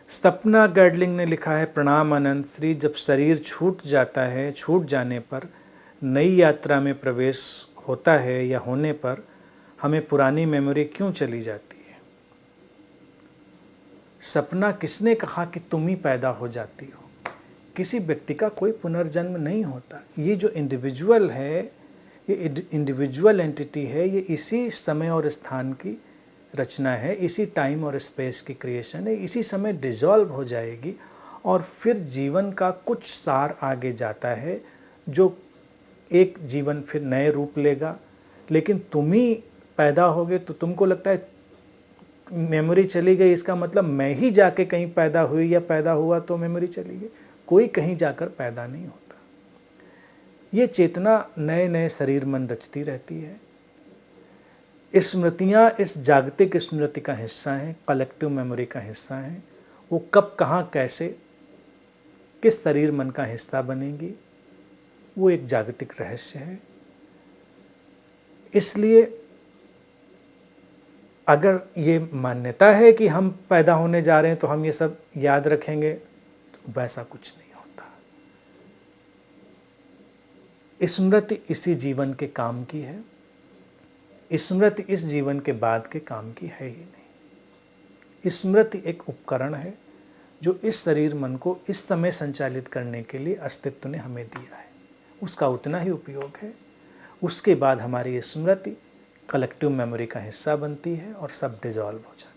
सपना गर्डलिंग ने लिखा है, प्रणाम अनंत श्री। जब शरीर छूट जाता है, छूट जाने पर नई यात्रा में प्रवेश होता है या होने पर हमें पुरानी मेमोरी क्यों चली जाती है? सपना किसने कहा कि तुम ही पैदा हो जाती हो? किसी व्यक्ति का कोई पुनर्जन्म नहीं होता। ये जो इंडिविजुअल है, ये इंडिविजुअल एंटिटी है, ये इसी समय और स्थान की रचना है, इसी टाइम और स्पेस की क्रिएशन है, इसी समय डिसॉल्व हो जाएगी और फिर जीवन का कुछ सार आगे जाता है, जो एक जीवन फिर नए रूप लेगा। लेकिन तुम ही पैदा होगे तो तुमको लगता है मेमोरी चली गई, इसका मतलब मैं ही जाके कहीं पैदा हुई या पैदा हुआ तो मेमोरी चली गई। कोई कहीं जाकर पैदा नहीं होता। ये चेतना नए नए शरीर मन रचती रहती है। स्मृतियाँ इस जागतिक स्मृति का हिस्सा हैं, कलेक्टिव मेमोरी का हिस्सा हैं। वो कब, कहाँ, कैसे, किस शरीर मन का हिस्सा बनेंगी, वो एक जागतिक रहस्य है। इसलिए अगर ये मान्यता है कि हम पैदा होने जा रहे हैं तो हम ये सब याद रखेंगे, तो वैसा कुछ नहीं होता। स्मृति इसी जीवन के काम की है। स्मृति इस जीवन के बाद के काम की है ही नहीं। स्मृति एक उपकरण है जो इस शरीर मन को इस समय संचालित करने के लिए अस्तित्व ने हमें दिया है। उसका उतना ही उपयोग है। उसके बाद हमारी स्मृति कलेक्टिव मेमोरी का हिस्सा बनती है और सब डिसॉल्व हो जाता है।